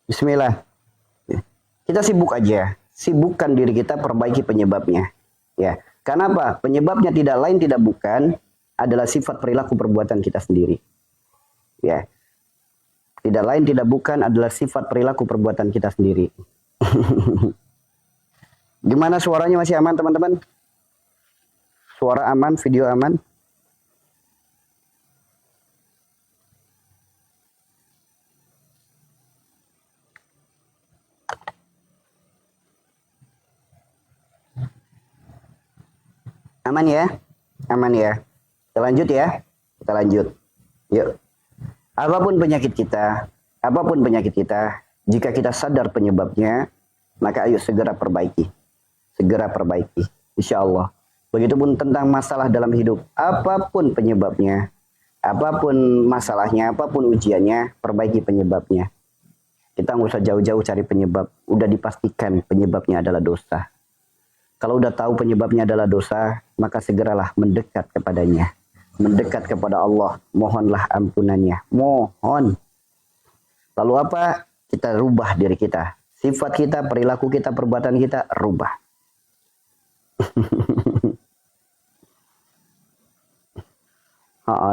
Bismillah. Kita sibuk aja. Sibukkan diri kita perbaiki penyebabnya. Ya. Karena apa? Penyebabnya tidak lain tidak bukan adalah sifat perilaku perbuatan kita sendiri. Ya. Tidak lain tidak bukan adalah sifat perilaku perbuatan kita sendiri. Gimana suaranya, masih aman teman-teman? Suara aman, video aman? Aman ya? Aman ya? Kita lanjut ya? Kita lanjut. Yuk. Apapun penyakit kita, jika kita sadar penyebabnya, maka ayo segera perbaiki. Segera perbaiki. Insya Allah. Begitupun tentang masalah dalam hidup. Apapun penyebabnya, apapun masalahnya, apapun ujiannya, perbaiki penyebabnya. Kita nggak usah jauh-jauh cari penyebab. Udah dipastikan penyebabnya adalah dosa. Kalau udah tahu penyebabnya adalah dosa, maka segeralah mendekat kepadanya. Mendekat kepada Allah. Mohonlah ampunannya. Mohon. Lalu apa? Kita rubah diri kita. Sifat kita, perilaku kita, perbuatan kita, rubah.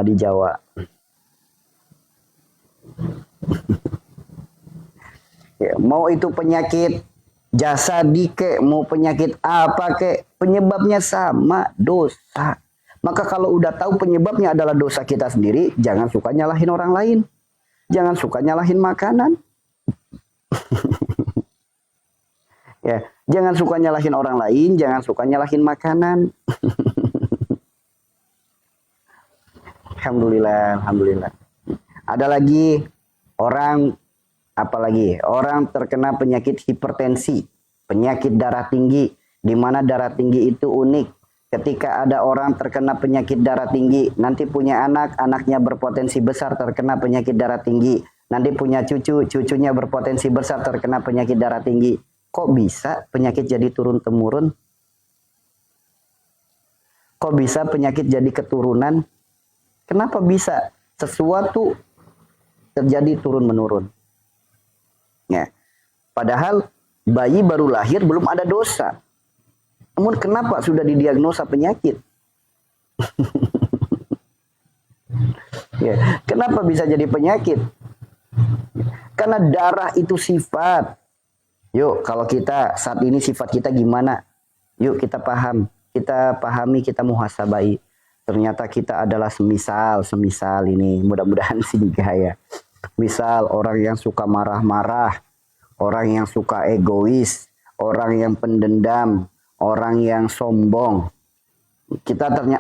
Di Jawa. Ya, mau itu penyakit jasadi kek, mau penyakit apa kek, penyebabnya sama, dosa. Maka kalau udah tahu penyebabnya adalah dosa kita sendiri, jangan suka nyalahin orang lain. Jangan suka nyalahin makanan. Ya, jangan suka nyalahin orang lain, jangan suka nyalahin makanan. Alhamdulillah, alhamdulillah. Ada lagi orang, apalagi orang terkena penyakit hipertensi, penyakit darah tinggi, di mana darah tinggi itu unik. Ketika ada orang terkena penyakit darah tinggi, nanti punya anak, anaknya berpotensi besar terkena penyakit darah tinggi. Nanti punya cucu, cucunya berpotensi besar terkena penyakit darah tinggi. Kok bisa penyakit jadi turun-temurun? Kok bisa penyakit jadi keturunan? Kenapa bisa sesuatu terjadi turun-menurun? Ya. Padahal bayi baru lahir belum ada dosa. Namun kenapa sudah didiagnosa penyakit? Ya. Kenapa bisa jadi penyakit? Karena darah itu sifat. Yuk, kalau kita saat ini sifat kita gimana? Yuk kita paham. Kita pahami, kita muhasabai. Ternyata kita adalah semisal ini. Mudah-mudahan singgah ya. Misal orang yang suka marah-marah. Orang yang suka egois. Orang yang pendendam. Orang yang sombong.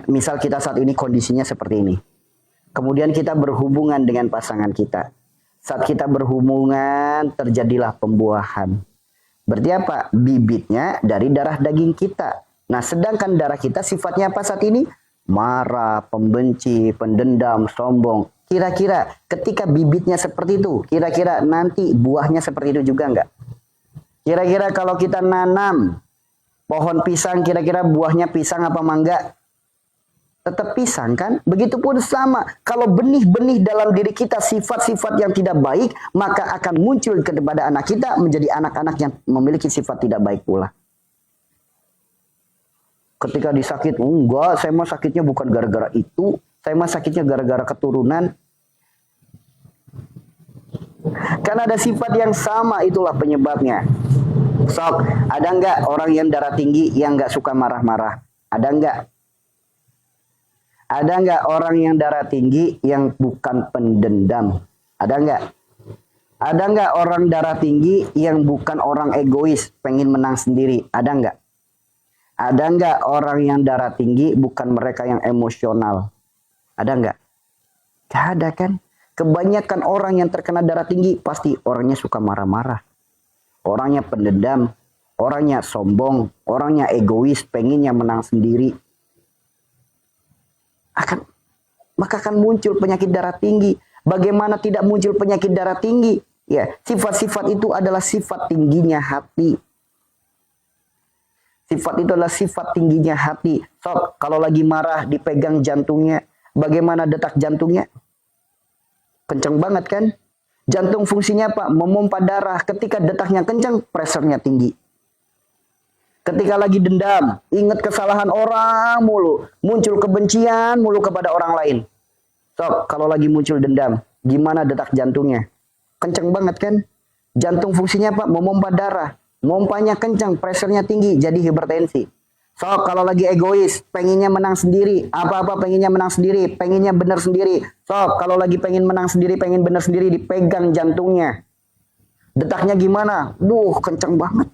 Misal kita saat ini kondisinya seperti ini. Kemudian kita berhubungan dengan pasangan kita. Saat kita berhubungan terjadilah pembuahan. Berarti apa? Bibitnya dari darah daging kita. Nah, sedangkan darah kita sifatnya apa saat ini? Marah, pembenci, pendendam, sombong. Kira-kira ketika bibitnya seperti itu, kira-kira nanti buahnya seperti itu juga enggak? Kira-kira kalau kita nanam pohon pisang, kira-kira buahnya pisang apa mangga? Tetap pisang kan? Begitupun sama. Kalau benih-benih dalam diri kita sifat-sifat yang tidak baik, maka akan muncul kepada anak kita menjadi anak-anak yang memiliki sifat tidak baik pula. Ketika disakit, enggak, saya mah sakitnya bukan gara-gara itu, saya mah sakitnya gara-gara keturunan. Karena ada sifat yang sama, itulah penyebabnya. Sok, ada enggak orang yang darah tinggi yang enggak suka marah-marah? Ada enggak? Ada enggak orang yang darah tinggi yang bukan pendendam? Ada enggak? Ada enggak orang darah tinggi yang bukan orang egois, pengen menang sendiri? Ada enggak? Ada enggak orang yang darah tinggi bukan mereka yang emosional? Ada enggak? Gak ada kan? Kebanyakan orang yang terkena darah tinggi pasti orangnya suka marah-marah. Orangnya pendendam, orangnya sombong, orangnya egois, pengennya menang sendiri. Maka akan muncul penyakit darah tinggi. Bagaimana tidak muncul penyakit darah tinggi? Ya, sifat-sifat itu adalah sifat tingginya hati. Sifat itu adalah sifat tingginya hati. Sok, kalau lagi marah dipegang jantungnya, bagaimana detak jantungnya? Kenceng banget kan? Jantung fungsinya apa? Memompa darah. Ketika detaknya kencang, pressure-nya tinggi. Ketika lagi dendam, ingat kesalahan orang mulu, muncul kebencian mulu kepada orang lain. So, kalau lagi muncul dendam, gimana detak jantungnya? Kenceng banget kan? Jantung fungsinya apa? Memompa darah. Mompanya kencang, pressure-nya tinggi, jadi hipertensi. So, kalau lagi egois, pengennya menang sendiri, apa-apa pengennya menang sendiri, pengennya benar sendiri. So, kalau lagi pengen menang sendiri, pengen benar sendiri, dipegang jantungnya. Detaknya gimana? Kenceng banget.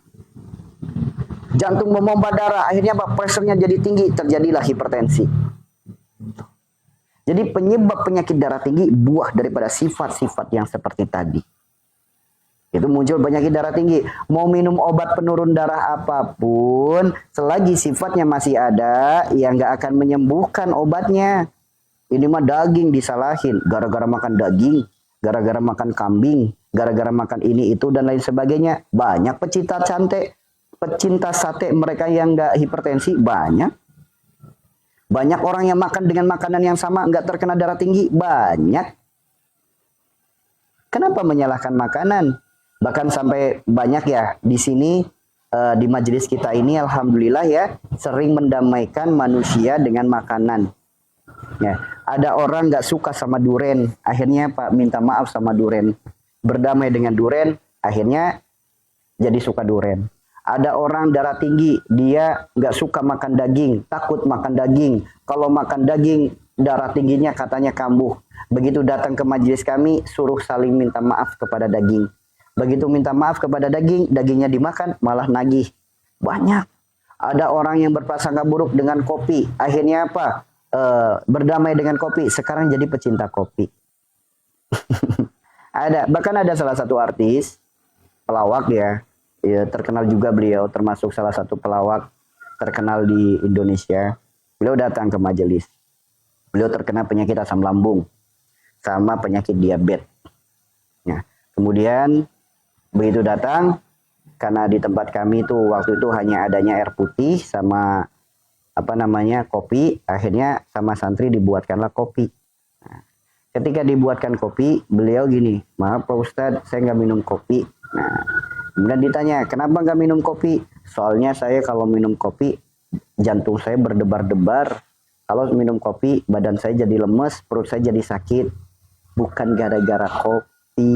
Jantung memompa darah, akhirnya apa? Pressure-nya jadi tinggi, terjadilah hipertensi. Jadi penyebab penyakit darah tinggi buah daripada sifat-sifat yang seperti tadi. Itu muncul penyakit darah tinggi. Mau minum obat penurun darah apapun, selagi sifatnya masih ada, ya nggak akan menyembuhkan obatnya. Ini mah daging disalahin, gara-gara makan daging, gara-gara makan kambing, gara-gara makan ini itu dan lain sebagainya. Banyak pecinta sate mereka yang nggak hipertensi, banyak. Banyak orang yang makan dengan makanan yang sama nggak terkena darah tinggi, banyak. Kenapa menyalahkan makanan? Bahkan sampai banyak ya di sini di majelis kita ini alhamdulillah ya sering mendamaikan manusia dengan makanan. Ya, ada orang nggak suka sama duren, akhirnya Pak minta maaf sama duren, berdamai dengan duren, akhirnya jadi suka duren. Ada orang darah tinggi, dia nggak suka makan daging, takut makan daging. Kalau makan daging darah tingginya katanya kambuh. Begitu datang ke majelis kami, suruh saling minta maaf kepada daging. Begitu minta maaf kepada daging, dagingnya dimakan, malah nagih. Banyak. Ada orang yang berprasangka buruk dengan kopi. Akhirnya apa? Berdamai dengan kopi. Sekarang jadi pecinta kopi. Bahkan ada salah satu artis, pelawak ya. Ya, terkenal juga beliau, termasuk salah satu pelawak terkenal di Indonesia. Beliau datang ke majelis. Beliau terkena penyakit asam lambung. Sama penyakit diabetes. Ya. Kemudian begitu datang, karena di tempat kami itu waktu itu hanya adanya air putih sama kopi, akhirnya sama santri dibuatkanlah kopi. Nah, ketika dibuatkan kopi, beliau gini, maaf Pak Ustadz, saya nggak minum kopi. Nah, kemudian ditanya, kenapa nggak minum kopi? Soalnya saya kalau minum kopi, jantung saya berdebar-debar. Kalau minum kopi, badan saya jadi lemes, perut saya jadi sakit. Bukan gara-gara kopi,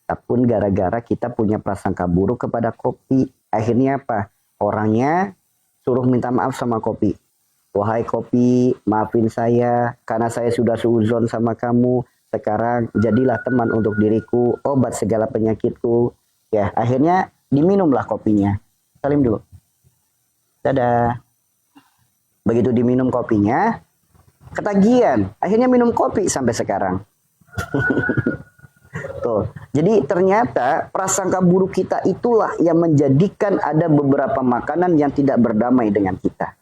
tapi gara-gara kita punya prasangka buruk kepada kopi. Akhirnya apa? Orangnya suruh minta maaf sama kopi. Wahai kopi, maafin saya karena saya sudah suuzon sama kamu. Sekarang jadilah teman untuk diriku, obat segala penyakitku. Ya, akhirnya diminumlah kopinya. Salim dulu. Dadah. Begitu diminum kopinya, ketagihan. Akhirnya minum kopi sampai sekarang. Tuh. Jadi ternyata prasangka buruk kita itulah yang menjadikan ada beberapa makanan yang tidak berdamai dengan kita.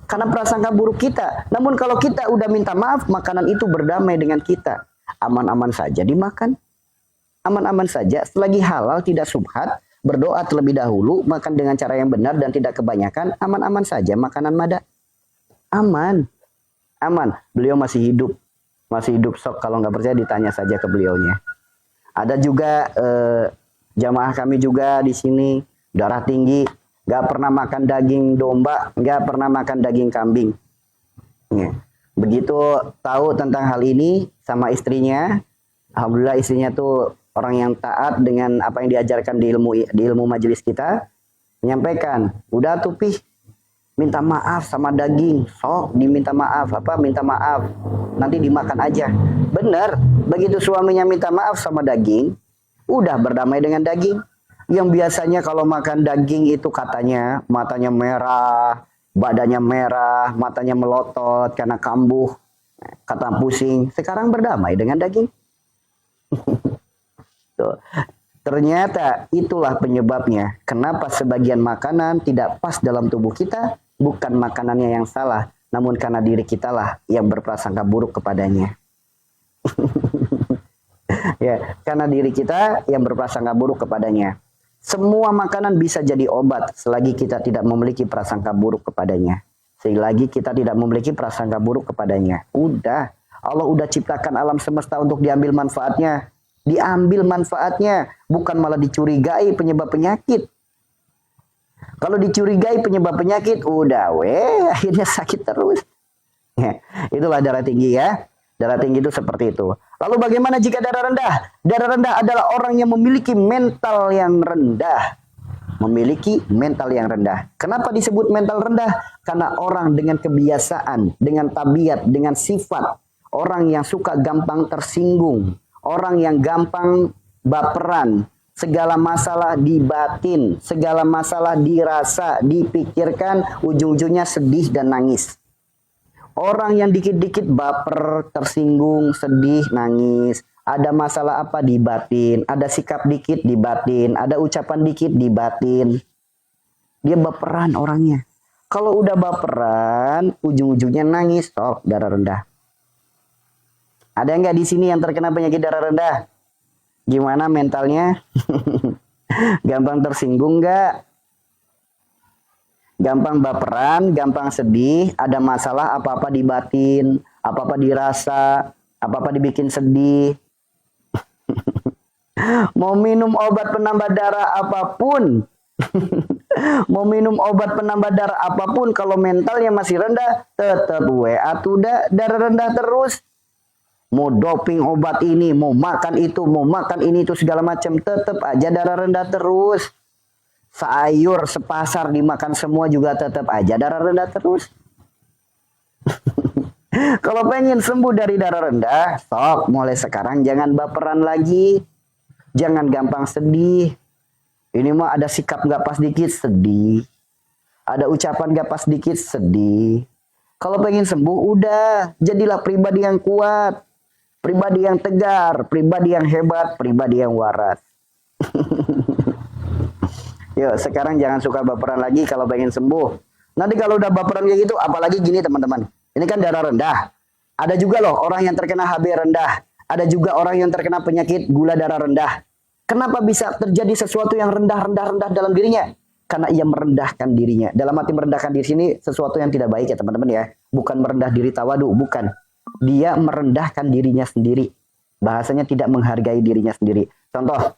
Karena prasangka buruk kita. Namun kalau kita udah minta maaf, makanan itu berdamai dengan kita. Aman-aman saja dimakan. Aman-aman saja. Selagi halal tidak subhat, berdoa terlebih dahulu, makan dengan cara yang benar dan tidak kebanyakan, aman-aman saja makanan mada. Aman. Aman. Beliau masih hidup. Masih hidup, sok kalau nggak percaya ditanya saja ke beliaunya. Ada juga jamaah kami juga di sini darah tinggi, nggak pernah makan daging domba, nggak pernah makan daging kambing. Ya. Begitu tahu tentang hal ini sama istrinya, alhamdulillah istrinya tuh orang yang taat dengan apa yang diajarkan di ilmu majelis kita, menyampaikan, udah tuh Pih, minta maaf sama daging, sok diminta maaf, minta maaf, nanti dimakan aja. Bener, begitu suaminya minta maaf sama daging, udah berdamai dengan daging. Yang biasanya kalau makan daging itu katanya matanya merah, badannya merah, matanya melotot karena kambuh, kata pusing. Sekarang berdamai dengan daging. Tuh. Ternyata itulah penyebabnya. Kenapa sebagian makanan tidak pas dalam tubuh kita, bukan makanannya yang salah, namun karena diri kita lah yang berprasangka buruk kepadanya. Ya, karena diri kita yang berprasangka buruk kepadanya. Semua makanan bisa jadi obat selagi kita tidak memiliki prasangka buruk kepadanya. Selagi kita tidak memiliki prasangka buruk kepadanya. Allah udah ciptakan alam semesta untuk diambil manfaatnya. diambil manfaatnya, bukan malah dicurigai penyebab penyakit. Kalau dicurigai penyebab penyakit, udah akhirnya sakit terus. Ya, itulah darah tinggi ya. Darah tinggi itu seperti itu. Lalu bagaimana jika darah rendah? Darah rendah adalah orang yang memiliki mental yang rendah. Memiliki mental yang rendah. Kenapa disebut mental rendah? Karena orang dengan kebiasaan, dengan tabiat, dengan sifat. Orang yang suka gampang tersinggung. Orang yang gampang baperan. Segala masalah dibatin. Segala masalah dirasa, dipikirkan. Ujung-ujungnya sedih dan nangis. Orang yang dikit-dikit baper, tersinggung, sedih, nangis. Ada masalah apa dibatin. Ada sikap dikit dibatin. Ada ucapan dikit dibatin. Dia baperan orangnya. Kalau udah baperan, ujung-ujungnya nangis. Stop, darah rendah. Ada nggak di sini yang terkena penyakit darah rendah? Gimana mentalnya? Gampang tersinggung nggak? Gampang baperan, gampang sedih, ada masalah apa-apa dibatin, apa-apa dirasa, apa-apa dibikin sedih. Mau minum obat penambah darah apapun, mau minum obat penambah darah apapun, kalau mentalnya masih rendah, tetap WA tuh darah rendah terus. Mau doping obat ini, mau makan ini itu segala macam, tetap aja darah rendah terus. Sayur sepasar dimakan semua juga tetap aja darah rendah terus. Kalau pengen sembuh dari darah rendah, stop. Mulai sekarang jangan baperan lagi. Jangan gampang sedih. Ini mah ada sikap gak pas dikit, sedih. Ada ucapan gak pas dikit, sedih. Kalau pengen sembuh, udah. Jadilah pribadi yang kuat. Pribadi yang tegar. Pribadi yang hebat. Pribadi yang waras. Yuk, sekarang jangan suka baperan lagi kalau pengen sembuh. Nanti kalau udah baperan kayak gitu, apalagi gini teman-teman. Ini kan darah rendah. Ada juga loh orang yang terkena HB rendah. Ada juga orang yang terkena penyakit gula darah rendah. Kenapa bisa terjadi sesuatu yang rendah dalam dirinya? Karena ia merendahkan dirinya. Dalam arti merendahkan diri sini sesuatu yang tidak baik ya teman-teman ya. Bukan merendah diri tawadu, bukan. Dia merendahkan dirinya sendiri. Bahasanya tidak menghargai dirinya sendiri. Contoh,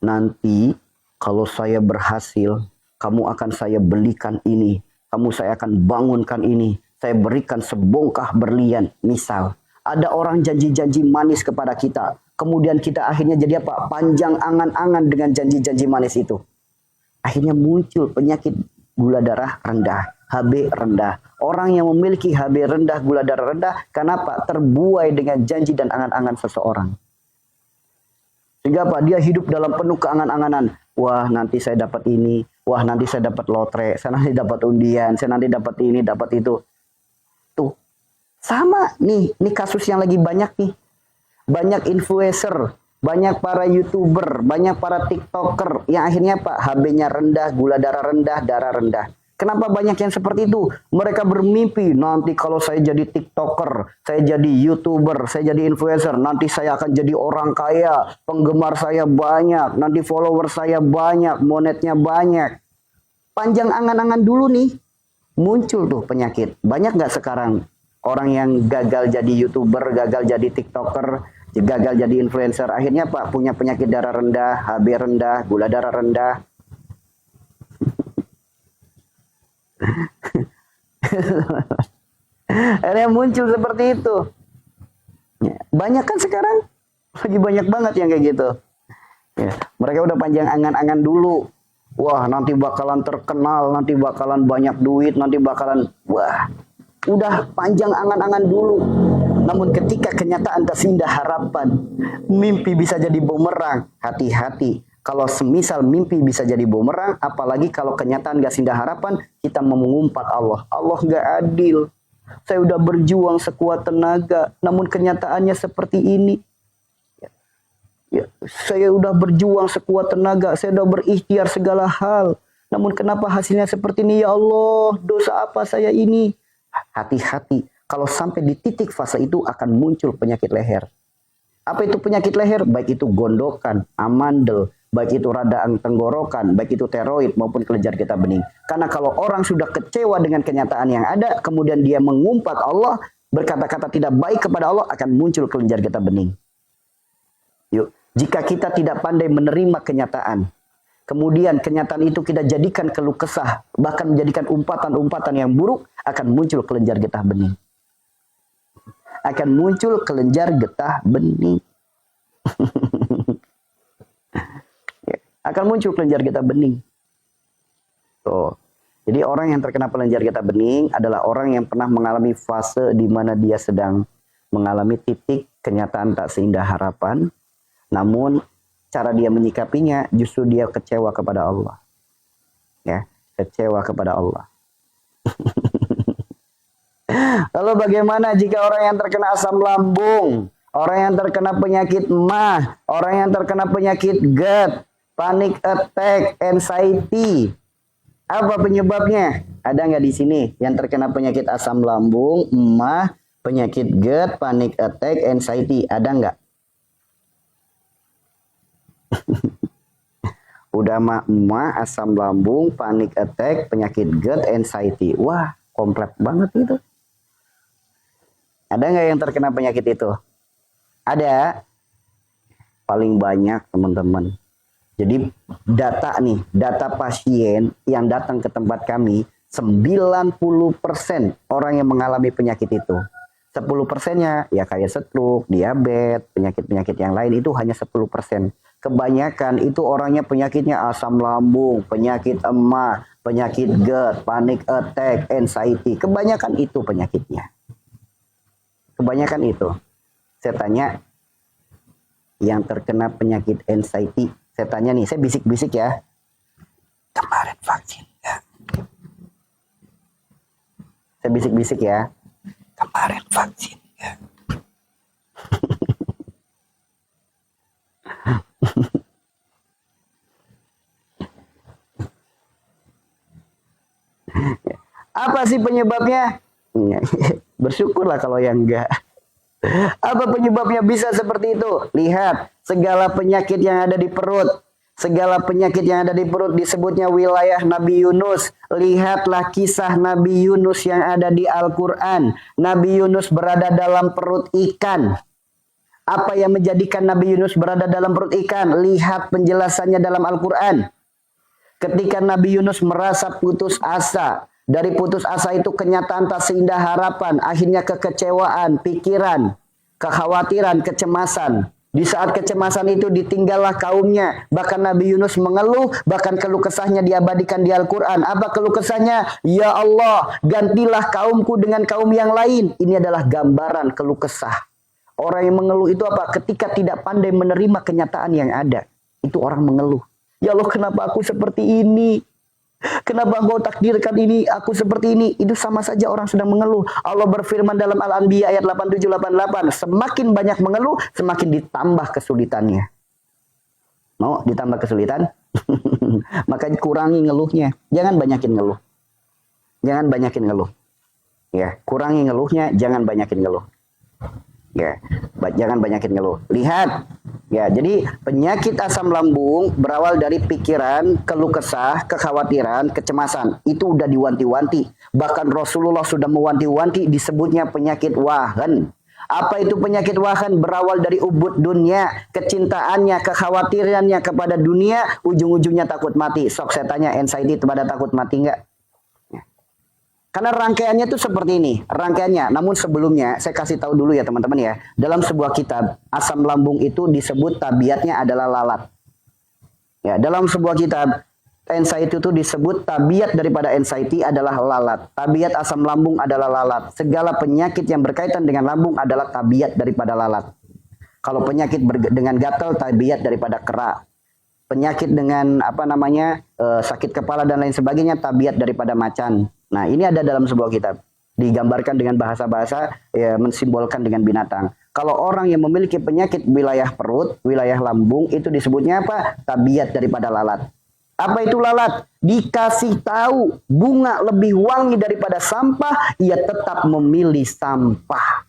nanti kalau saya berhasil, kamu akan saya belikan ini. Saya akan bangunkan ini. Saya berikan sebongkah berlian. Misal, ada orang janji-janji manis kepada kita. Kemudian kita akhirnya jadi apa? Panjang angan-angan dengan janji-janji manis itu. Akhirnya muncul penyakit gula darah rendah. HB rendah. Orang yang memiliki HB rendah, gula darah rendah. Kenapa? Terbuai dengan janji dan angan-angan seseorang. Sehingga apa? Dia hidup dalam penuh keangan-anganan. Wah, nanti saya dapat ini. Wah, nanti saya dapat lotre. Saya nanti dapat undian. Saya nanti dapat ini, dapat itu. Tuh. Sama nih. Ini kasus yang lagi banyak nih. Banyak influencer. Banyak para YouTuber. Banyak para TikToker. Yang akhirnya Pak, HB-nya rendah, gula darah rendah, darah rendah. Kenapa banyak yang seperti itu? Mereka bermimpi, nanti kalau saya jadi TikToker, saya jadi YouTuber, saya jadi influencer, nanti saya akan jadi orang kaya, penggemar saya banyak, nanti follower saya banyak, monetnya banyak. Panjang angan-angan dulu nih, muncul tuh penyakit. Banyak nggak sekarang orang yang gagal jadi YouTuber, gagal jadi TikToker, gagal jadi influencer, akhirnya Pak punya penyakit darah rendah, HB rendah, gula darah rendah. Akhirnya muncul seperti itu. Banyak kan sekarang, lagi banyak banget yang kayak gitu. Ya, mereka udah panjang angan-angan dulu. Wah, nanti bakalan terkenal, nanti bakalan banyak duit, nanti bakalan wah. Udah panjang angan-angan dulu. Namun ketika kenyataan tak seindah harapan, mimpi bisa jadi bumerang. Hati-hati. Kalau semisal mimpi bisa jadi bumerang, apalagi kalau kenyataan gak seindah harapan, kita mau mengumpat Allah. Allah gak adil. Saya udah berjuang sekuat tenaga, namun kenyataannya seperti ini. Ya, saya udah berjuang sekuat tenaga, saya udah berikhtiar segala hal. Namun kenapa hasilnya seperti ini? Ya Allah, dosa apa saya ini? Hati-hati, kalau sampai di titik fase itu akan muncul penyakit leher. Apa itu penyakit leher? Baik itu gondokan, amandel, baik itu radang tenggorokan, baik itu tiroid maupun kelenjar getah bening. Karena kalau orang sudah kecewa dengan kenyataan yang ada, kemudian dia mengumpat Allah, berkata-kata tidak baik kepada Allah, akan muncul kelenjar getah bening. Yuk, jika kita tidak pandai menerima kenyataan, kemudian kenyataan itu kita jadikan keluh kesah, bahkan menjadikan umpatan-umpatan yang buruk, akan muncul kelenjar getah bening. Akan muncul kelenjar getah bening. Akan muncul kelenjar getah bening. Tuh. Jadi orang yang terkena kelenjar getah bening adalah orang yang pernah mengalami fase di mana dia sedang mengalami titik kenyataan tak seindah harapan. Namun cara dia menyikapinya justru dia kecewa kepada Allah. Ya, kecewa kepada Allah. Lalu bagaimana jika orang yang terkena asam lambung, orang yang terkena penyakit MAH, orang yang terkena penyakit GERD, panic attack, anxiety? Apa penyebabnya? Ada nggak di sini yang terkena penyakit asam lambung, MAH, penyakit GERD, panic attack, anxiety? Ada nggak? Udah MAH, asam lambung, panic attack, penyakit GERD, anxiety. Wah, kompleks banget itu. Ada nggak yang terkena penyakit itu? Ada. Paling banyak, teman-teman. Jadi data pasien yang datang ke tempat kami, 90% orang yang mengalami penyakit itu. 10%-nya ya kayak stroke, diabetes, penyakit-penyakit yang lain itu hanya 10%. Kebanyakan itu orangnya penyakitnya asam lambung, penyakit emah, penyakit GERD, panic attack, anxiety. Kebanyakan itu penyakitnya. Kebanyakan itu. Saya tanya yang terkena penyakit anxiety, saya tanya nih, saya bisik-bisik ya. Kemarin vaksin ya? Saya bisik-bisik ya. Kemarin vaksin ya? Apa sih penyebabnya? Bersyukurlah kalau yang enggak. Apa penyebabnya bisa seperti itu? Lihat, segala penyakit yang ada di perut. Segala penyakit yang ada di perut disebutnya wilayah Nabi Yunus. Lihatlah kisah Nabi Yunus yang ada di Al-Quran. Nabi Yunus berada dalam perut ikan. Apa yang menjadikan Nabi Yunus berada dalam perut ikan? Lihat penjelasannya dalam Al-Quran. Ketika Nabi Yunus merasa putus asa. Dari putus asa itu kenyataan tak seindah harapan. Akhirnya kekecewaan, pikiran, kekhawatiran, kecemasan. Di saat kecemasan itu ditinggallah kaumnya. Bahkan Nabi Yunus mengeluh. Bahkan keluh kesahnya diabadikan di Al-Quran. Apa keluh kesahnya? Ya Allah, gantilah kaumku dengan kaum yang lain. Ini adalah gambaran keluh kesah. Orang yang mengeluh itu apa? Ketika tidak pandai menerima kenyataan yang ada. Itu orang mengeluh. Ya Allah, kenapa aku seperti ini? Kenapa engkau takdirkan ini, aku seperti ini? Itu sama saja orang sedang mengeluh. Allah berfirman dalam Al-Anbiya ayat 87-88. Semakin banyak mengeluh, semakin ditambah kesulitannya. Mau ditambah kesulitan? Maka kurangi ngeluhnya. Jangan banyakin ngeluh. Jangan banyakin ngeluh. Ya, kurangi ngeluhnya, jangan banyakin ngeluh. Ya, jangan banyakin ngeluh. Lihat, ya, jadi penyakit asam lambung berawal dari pikiran, keluh kesah, kekhawatiran, kecemasan. Itu udah diwanti-wanti. Bahkan Rasulullah sudah mewanti-wanti, disebutnya penyakit wahan. Apa itu penyakit wahan? Berawal dari ubud dunia, kecintaannya, kekhawatirannya kepada dunia, ujung-ujungnya takut mati. Sok saya tanya, anxiety itu pada takut mati enggak? Karena rangkaiannya itu seperti ini, rangkaiannya. Namun sebelumnya saya kasih tahu dulu ya teman-teman ya. Dalam sebuah kitab, asam lambung itu disebut tabiatnya adalah lalat. Ya, dalam sebuah kitab, anxiety itu disebut tabiat daripada anxiety adalah lalat. Tabiat asam lambung adalah lalat. Segala penyakit yang berkaitan dengan lambung adalah tabiat daripada lalat. Kalau penyakit dengan gatal, tabiat daripada kera. Penyakit dengan sakit kepala dan lain sebagainya, tabiat daripada macan. Nah, ini ada dalam sebuah kitab. Digambarkan dengan bahasa-bahasa ya, mensimbolkan dengan binatang. Kalau orang yang memiliki penyakit wilayah perut, wilayah lambung, itu disebutnya apa? Tabiat daripada lalat. Apa itu lalat? Dikasih tahu bunga lebih wangi daripada sampah, ia tetap memilih sampah.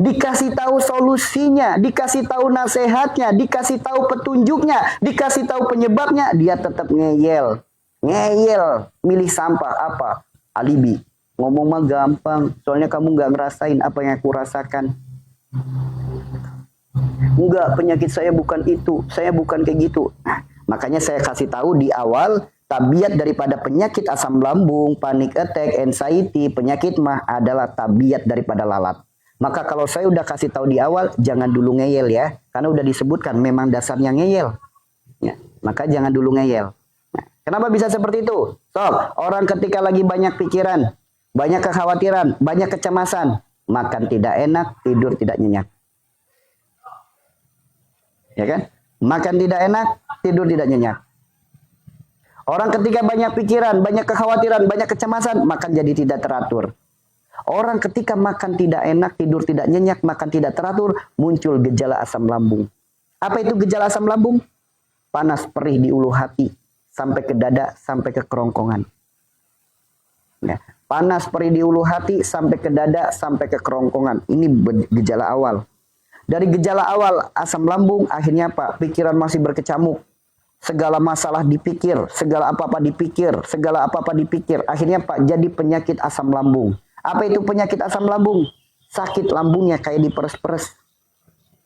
Dikasih tahu solusinya, dikasih tahu nasihatnya, dikasih tahu petunjuknya, dikasih tahu penyebabnya, dia tetap ngeyel. Ngeyel, milih sampah. Apa? Alibi. Ngomong mah gampang, soalnya kamu nggak ngerasain apa yang aku rasakan. Enggak, penyakit saya bukan itu, saya bukan kayak gitu. Nah, makanya saya kasih tahu di awal, tabiat daripada penyakit asam lambung, panic attack, anxiety, penyakit mah adalah tabiat daripada lalat. Maka kalau saya udah kasih tahu di awal, jangan dulu ngeyel ya, karena udah disebutkan memang dasarnya ngeyel. Ya, maka jangan dulu ngeyel. Nah, kenapa bisa seperti itu? Sob, orang ketika lagi banyak pikiran, banyak kekhawatiran, banyak kecemasan, makan tidak enak, tidur tidak nyenyak. Ya kan? Makan tidak enak, tidur tidak nyenyak. Orang ketika banyak pikiran, banyak kekhawatiran, banyak kecemasan, makan jadi tidak teratur. Orang ketika makan tidak enak, tidur tidak nyenyak, makan tidak teratur, muncul gejala asam lambung. Apa itu gejala asam lambung? Panas perih di ulu hati, sampai ke dada, sampai ke kerongkongan. Ya. Panas perih di ulu hati, sampai ke dada, sampai ke kerongkongan. Ini gejala awal. Dari gejala awal asam lambung, akhirnya apa? Pikiran masih berkecamuk. Segala masalah dipikir, segala apa-apa dipikir, segala apa-apa dipikir. Akhirnya Pak, jadi penyakit asam lambung. Apa itu penyakit asam lambung? Sakit lambungnya kayak diperes-peres.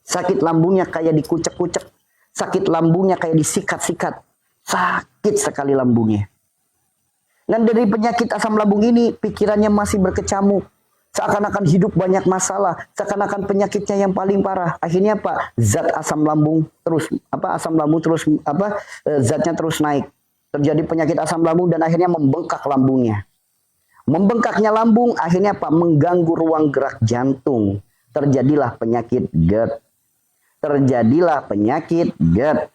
Sakit lambungnya kayak dikucek-kucek. Sakit lambungnya kayak disikat-sikat. Sakit sekali lambungnya. Dan dari penyakit asam lambung ini, pikirannya masih berkecamuk. Seakan-akan hidup banyak masalah, seakan-akan penyakitnya yang paling parah. Akhirnya Pak, zat asam lambung terus zatnya terus naik. Terjadi penyakit asam lambung dan akhirnya membengkak lambungnya. Membengkaknya lambung akhirnya Pak mengganggu ruang gerak jantung. Terjadilah penyakit GERD. Terjadilah penyakit GERD.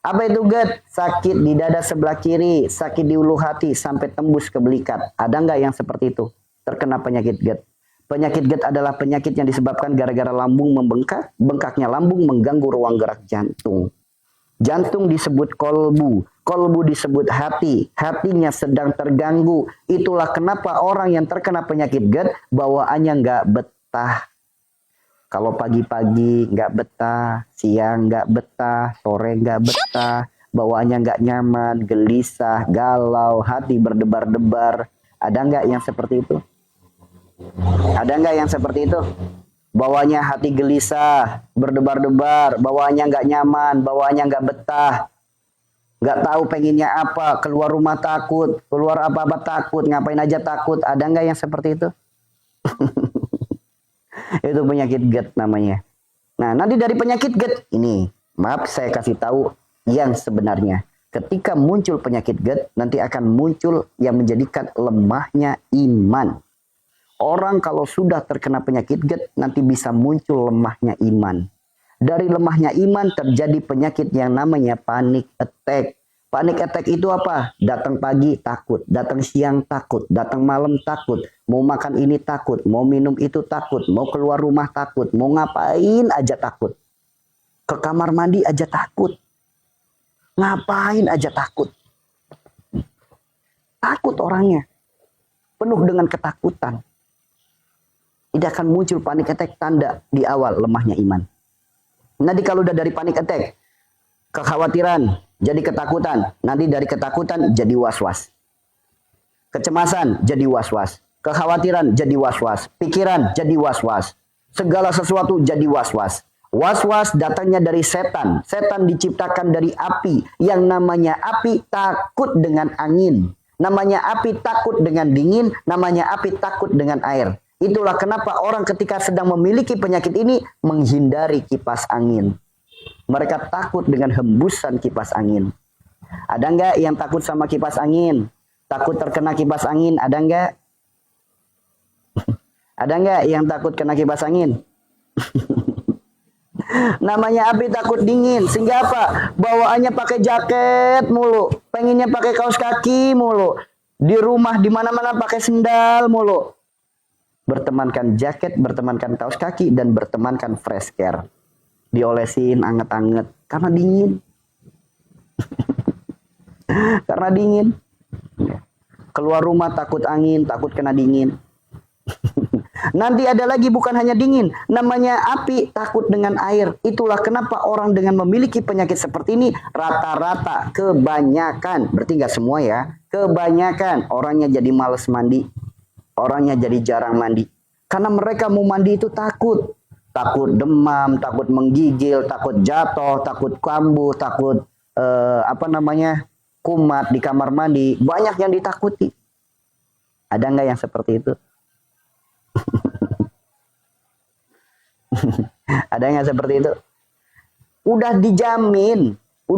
Apa itu GERD? Sakit di dada sebelah kiri, sakit di ulu hati sampai tembus ke belikat. Ada nggak yang seperti itu? Terkena penyakit GERD. Penyakit GERD adalah penyakit yang disebabkan gara-gara lambung membengkak. Bengkaknya lambung mengganggu ruang gerak jantung. Jantung disebut kolbu. Kolbu disebut hati. Hatinya sedang terganggu. Itulah kenapa orang yang terkena penyakit GERD bawaannya nggak betah. Kalau pagi-pagi nggak betah, siang nggak betah, sore nggak betah, bawaannya nggak nyaman, gelisah, galau, hati berdebar-debar. Ada nggak yang seperti itu? Ada nggak yang seperti itu? Bawahnya hati gelisah, berdebar-debar, bawaannya nggak nyaman, bawaannya nggak betah, nggak tahu pengennya apa, keluar rumah takut, keluar apa-apa takut, ngapain aja takut. Ada nggak yang seperti itu? Itu penyakit GERD namanya. Nah, nanti dari penyakit GERD ini, maaf saya kasih tahu yang sebenarnya. Ketika muncul penyakit GERD, nanti akan muncul yang menjadikan lemahnya iman. Orang kalau sudah terkena penyakit GERD, nanti bisa muncul lemahnya iman. Dari lemahnya iman terjadi penyakit yang namanya panic attack. Panic attack itu apa? Datang pagi takut, datang siang takut, datang malam takut, mau makan ini takut, mau minum itu takut, mau keluar rumah takut, mau ngapain aja takut. Ke kamar mandi aja takut. Ngapain aja takut. Takut orangnya. Penuh dengan ketakutan. Ini akan muncul panic attack, tanda di awal lemahnya iman. Nanti kalau udah dari panic attack, kekhawatiran jadi ketakutan. Nanti dari ketakutan jadi was-was. Kecemasan jadi was-was. Kekhawatiran jadi was-was. Pikiran jadi was-was. Segala sesuatu jadi was-was. Was-was datangnya dari setan. Setan diciptakan dari api. Yang namanya api takut dengan angin. Namanya api takut dengan dingin. Namanya api takut dengan air. Itulah kenapa orang ketika sedang memiliki penyakit ini menghindari kipas angin. Mereka takut dengan hembusan kipas angin. Ada nggak yang takut sama kipas angin? Takut terkena kipas angin? Ada nggak? Ada nggak yang takut kena kipas angin? Namanya api takut dingin. Sehingga apa? Bawaannya pakai jaket mulu. Pengennya pakai kaos kaki mulu. Di rumah di mana-mana pakai sendal mulu. Bertemankan jaket, bertemankan kaos kaki, dan bertemankan fresh care. Diolesin anget-anget karena dingin. Karena dingin. Keluar rumah takut angin, takut kena dingin. Nanti ada lagi bukan hanya dingin, namanya api takut dengan air. Itulah kenapa orang dengan memiliki penyakit seperti ini rata-rata kebanyakan, berarti nggak semua ya, kebanyakan orangnya jadi males mandi. Orangnya jadi jarang mandi. Karena mereka mau mandi itu takut. Takut demam, takut menggigil, takut jatuh, takut kambuh, takut kumat di kamar mandi. Banyak yang ditakuti. Ada nggak yang seperti itu? Ada yang seperti itu? Udah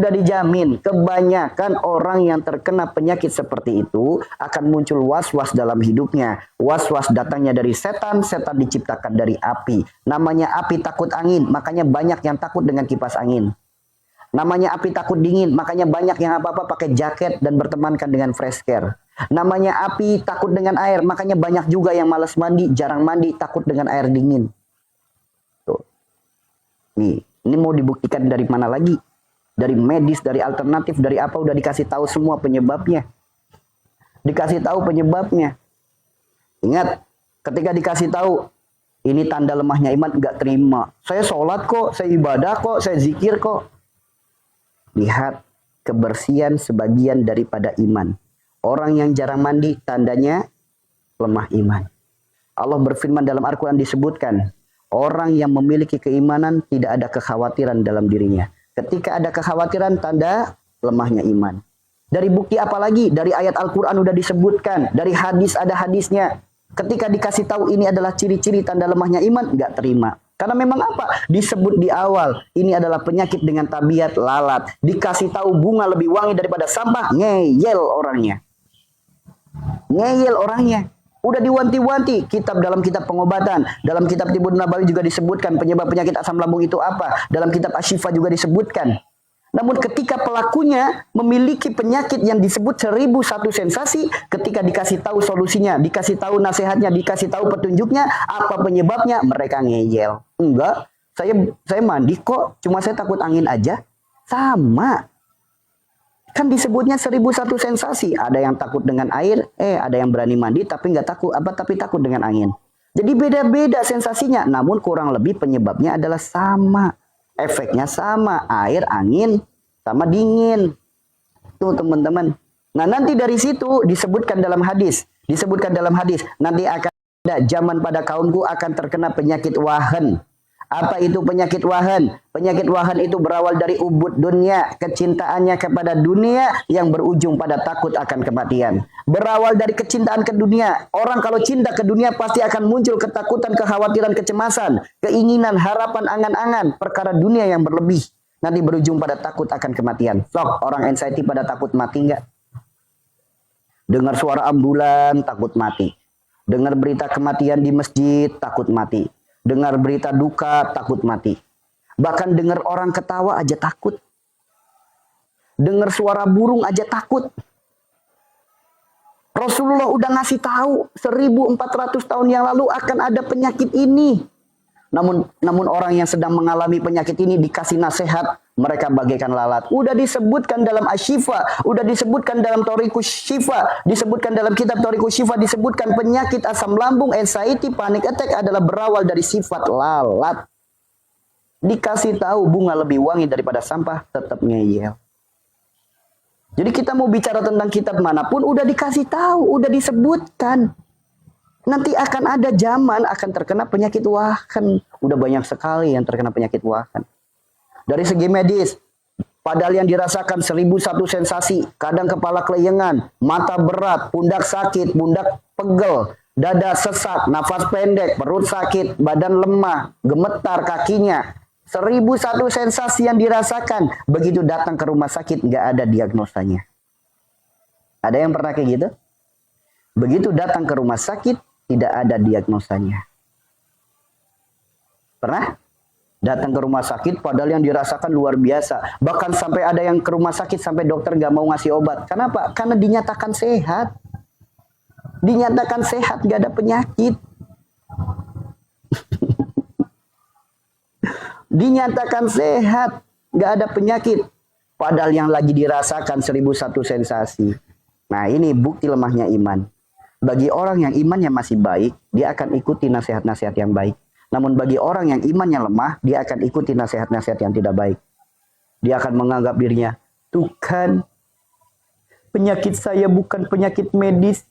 dijamin kebanyakan orang yang terkena penyakit seperti itu akan muncul was-was dalam hidupnya. Was-was datangnya dari setan, setan diciptakan dari api. Namanya api takut angin, makanya banyak yang takut dengan kipas angin. Namanya api takut dingin, makanya banyak yang apa-apa pakai jaket dan bertemankan dengan fresh care. Namanya api takut dengan air, makanya banyak juga yang malas mandi, jarang mandi, takut dengan air dingin. Tuh. Ini mau dibuktikan dari mana lagi? Dari medis, dari alternatif, dari apa, udah dikasih tahu semua penyebabnya. Dikasih tahu penyebabnya. Ingat, ketika dikasih tahu, ini tanda lemahnya iman, nggak terima. Saya sholat kok, saya ibadah kok, saya zikir kok. Lihat, kebersihan sebagian daripada iman. Orang yang jarang mandi, tandanya lemah iman. Allah berfirman dalam Al-Quran disebutkan, orang yang memiliki keimanan tidak ada kekhawatiran dalam dirinya. Ketika ada kekhawatiran, tanda lemahnya iman. Dari bukti apa lagi? Dari ayat Al-Quran udah disebutkan. Dari hadis ada hadisnya. Ketika dikasih tahu ini adalah ciri-ciri tanda lemahnya iman, nggak terima. Karena memang apa? Disebut di awal. Ini adalah penyakit dengan tabiat lalat. Dikasih tahu bunga lebih wangi daripada sampah, ngeyel orangnya. Ngeyel orangnya. Udah diwanti-wanti dalam kitab pengobatan, dalam kitab Tibun Nabawi juga disebutkan penyebab penyakit asam lambung itu apa. Dalam kitab Asy-Syifa juga disebutkan. Namun ketika pelakunya memiliki penyakit yang disebut 1001 sensasi, ketika dikasih tahu solusinya, dikasih tahu nasihatnya, dikasih tahu petunjuknya, apa penyebabnya, mereka ngeyel. Enggak, saya mandi kok, cuma saya takut angin aja. Sama. Kan disebutnya 1001 sensasi. Ada yang takut dengan air, ada yang berani mandi tapi tapi takut dengan angin. Jadi beda-beda sensasinya, namun kurang lebih penyebabnya adalah sama. Efeknya sama, air, angin, sama dingin. Tuh teman-teman. Nah, nanti dari situ disebutkan dalam hadis, nanti akan ada zaman pada kaumku akan terkena penyakit wahan. Apa itu penyakit wahan? Penyakit wahan itu berawal dari ubud dunia, kecintaannya kepada dunia yang berujung pada takut akan kematian. Berawal dari kecintaan ke dunia. Orang kalau cinta ke dunia pasti akan muncul ketakutan, kekhawatiran, kecemasan, keinginan, harapan, angan-angan, perkara dunia yang berlebih. Nanti berujung pada takut akan kematian. Sok, orang anxiety pada takut mati enggak? Dengar suara ambulan, takut mati. Dengar berita kematian di masjid, takut mati. Dengar berita duka, takut mati. Bahkan dengar orang ketawa aja takut. Dengar suara burung aja takut. Rasulullah udah ngasih tahu 1400 tahun yang lalu akan ada penyakit ini. Namun orang yang sedang mengalami penyakit ini dikasih nasihat, mereka bagaikan lalat. Udah disebutkan dalam Asy-Syifa, udah disebutkan dalam Thariqus Syifa, disebutkan dalam kitab Thariqus Syifa, disebutkan penyakit asam lambung, anxiety, panic attack adalah berawal dari sifat lalat. Dikasih tahu bunga lebih wangi daripada sampah, tetap ngeyel. Jadi kita mau bicara tentang kitab manapun, udah dikasih tahu, udah disebutkan. Nanti akan ada zaman akan terkena penyakit wahan. Udah banyak sekali yang terkena penyakit wahan. Dari segi medis, padahal yang dirasakan 1001 sensasi, kadang kepala keleyengan, mata berat, pundak sakit, pundak pegel, dada sesak, nafas pendek, perut sakit, badan lemah, gemetar kakinya. 1001 sensasi yang dirasakan. Begitu datang ke rumah sakit, nggak ada diagnosanya. Ada yang pernah kayak gitu? Begitu datang ke rumah sakit, tidak ada diagnosanya. Pernah? Datang ke rumah sakit padahal yang dirasakan luar biasa. Bahkan sampai ada yang ke rumah sakit sampai dokter gak mau ngasih obat. Kenapa? Karena dinyatakan sehat. Dinyatakan sehat, gak ada penyakit. Dinyatakan sehat, gak ada penyakit. Padahal yang lagi dirasakan 1001 sensasi. Nah, ini bukti lemahnya iman. Bagi orang yang imannya masih baik, dia akan ikuti nasihat-nasihat yang baik. Namun bagi orang yang imannya lemah, dia akan ikuti nasihat-nasihat yang tidak baik. Dia akan menganggap dirinya, tuh kan, penyakit saya bukan penyakit medis.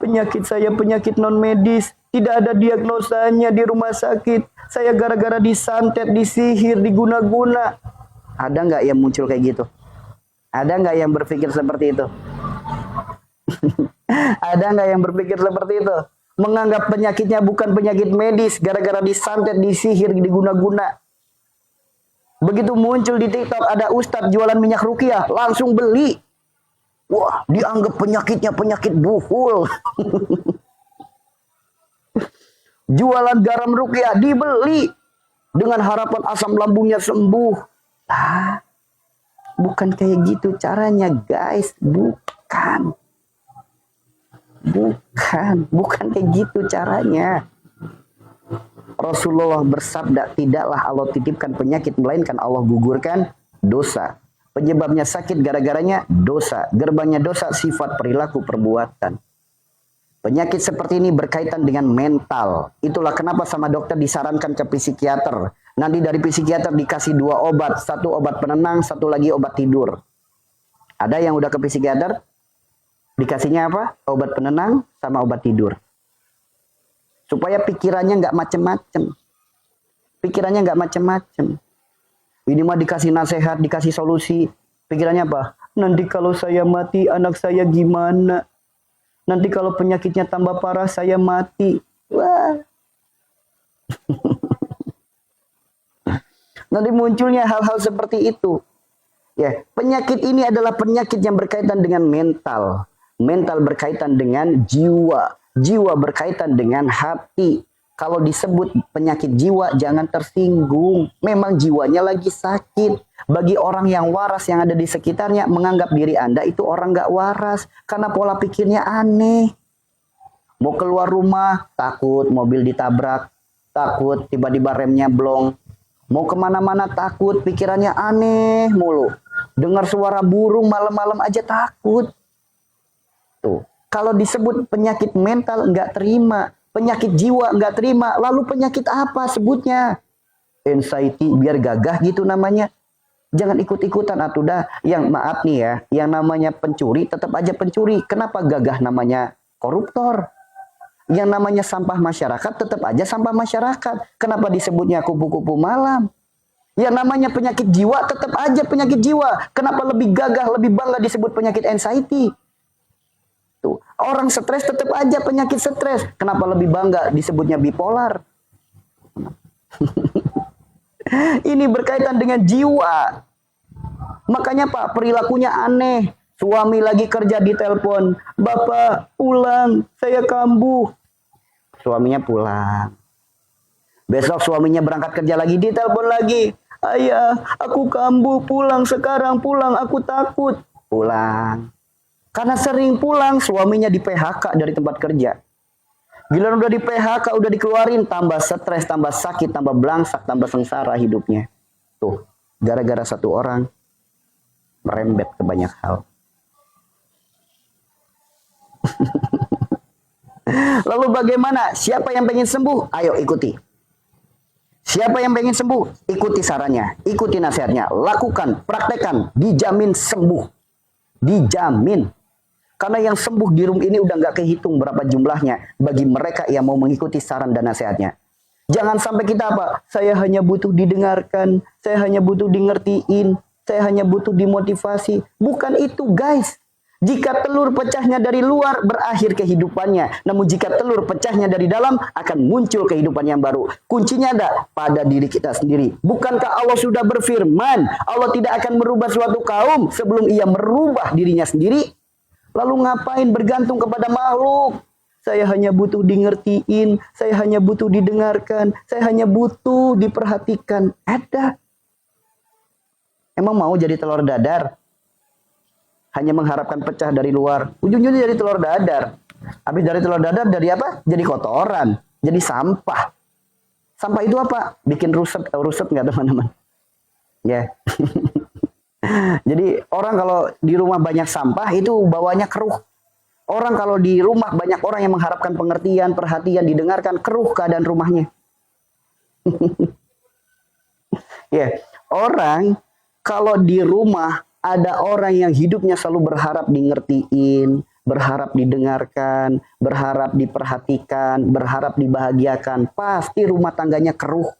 Penyakit saya penyakit non medis. Tidak ada diagnosanya di rumah sakit. Saya gara-gara disantet, disihir, diguna-guna. Ada nggak yang muncul kayak gitu? Ada nggak yang berpikir seperti itu? Ada nggak yang berpikir seperti itu? Menganggap penyakitnya bukan penyakit medis, gara-gara disantet, disihir, diguna-guna. Begitu muncul di TikTok ada ustadz jualan minyak ruqyah, langsung beli. Wah, dianggap penyakitnya penyakit buhul. Jualan garam ruqyah dibeli dengan harapan asam lambungnya sembuh. Ah, bukan kayak gitu caranya, guys. Bukan kayak gitu caranya. Rasulullah bersabda, tidaklah Allah titipkan penyakit melainkan Allah gugurkan dosa. Penyebabnya sakit gara-garanya dosa. Gerbangnya dosa sifat, perilaku, perbuatan. Penyakit seperti ini berkaitan dengan mental. Itulah kenapa sama dokter disarankan ke psikiater. Nanti dari psikiater dikasih 2 obat. 1 obat penenang, 1 lagi obat tidur. Ada yang udah ke psikiater? Dikasihnya apa? Obat penenang sama obat tidur. Supaya pikirannya nggak macem-macem. Pikirannya nggak macem-macem. Ini mah dikasih nasihat, dikasih solusi. Pikirannya apa? Nanti kalau saya mati, anak saya gimana? Nanti kalau penyakitnya tambah parah, saya mati. Wah. Nanti munculnya hal-hal seperti itu. Ya, penyakit ini adalah penyakit yang berkaitan dengan mental. Mental berkaitan dengan jiwa. Jiwa berkaitan dengan hati. Kalau disebut penyakit jiwa, jangan tersinggung. Memang jiwanya lagi sakit. Bagi orang yang waras yang ada di sekitarnya, menganggap diri Anda itu orang gak waras. Karena pola pikirnya aneh. Mau keluar rumah, takut mobil ditabrak. Takut tiba-tiba remnya blong. Mau kemana-mana takut, pikirannya aneh mulu. Dengar suara burung malam-malam aja takut. Tuh. Kalau disebut penyakit mental nggak terima, penyakit jiwa nggak terima, lalu penyakit apa sebutnya? Anxiety, biar gagah gitu namanya. Jangan ikut-ikutan atuh dah. Yang maaf nih ya, yang namanya pencuri tetap aja pencuri. Kenapa gagah namanya koruptor? Yang namanya sampah masyarakat tetap aja sampah masyarakat. Kenapa disebutnya kupu-kupu malam? Yang namanya penyakit jiwa tetap aja penyakit jiwa. Kenapa lebih gagah, lebih bangga disebut penyakit anxiety? Tuh. Orang stres tetap aja penyakit stres. Kenapa lebih bangga disebutnya bipolar? Ini berkaitan dengan jiwa. Makanya Pak, perilakunya aneh. Suami lagi kerja di telepon. Bapak pulang, saya kambuh. Suaminya pulang. Besok suaminya berangkat kerja lagi, di telepon lagi. Ayah, aku kambuh, pulang sekarang, pulang, aku takut. Pulang. Karena sering pulang, suaminya di PHK dari tempat kerja. Giliran udah di PHK, udah dikeluarin, tambah stres, tambah sakit, tambah belangsak, tambah sengsara hidupnya. Tuh, gara-gara satu orang merembet ke banyak hal. Lalu bagaimana? Siapa yang pengen sembuh? Ayo ikuti. Siapa yang pengen sembuh? Ikuti sarannya, ikuti nasihatnya, lakukan, praktekkan, dijamin sembuh. Dijamin. Karena yang sembuh di room ini udah nggak kehitung berapa jumlahnya bagi mereka yang mau mengikuti saran dan nasihatnya. Jangan sampai kita apa? Saya hanya butuh didengarkan, saya hanya butuh di ngertiin, saya hanya butuh dimotivasi. Bukan itu, guys. Jika telur pecahnya dari luar, berakhir kehidupannya. Namun jika telur pecahnya dari dalam, akan muncul kehidupan yang baru. Kuncinya ada pada diri kita sendiri. Bukankah Allah sudah berfirman, Allah tidak akan merubah suatu kaum sebelum ia merubah dirinya sendiri? Lalu ngapain bergantung kepada makhluk? Saya hanya butuh di ngertiin, saya hanya butuh didengarkan, saya hanya butuh diperhatikan. Ada. Emang mau jadi telur dadar? Hanya mengharapkan pecah dari luar. Ujung-ujungnya jadi telur dadar. Habis dari telur dadar dari apa? Jadi kotoran. Jadi sampah. Sampah itu apa? Bikin ruset. Tahu ruset nggak teman-teman? Ya. Jadi orang kalau di rumah banyak sampah itu bawanya keruh. Orang kalau di rumah banyak orang yang mengharapkan pengertian, perhatian, didengarkan, keruh keadaan rumahnya. Ya, orang kalau di rumah ada orang yang hidupnya selalu berharap di ngertiin, berharap didengarkan, berharap diperhatikan, berharap dibahagiakan, pasti rumah tangganya keruh.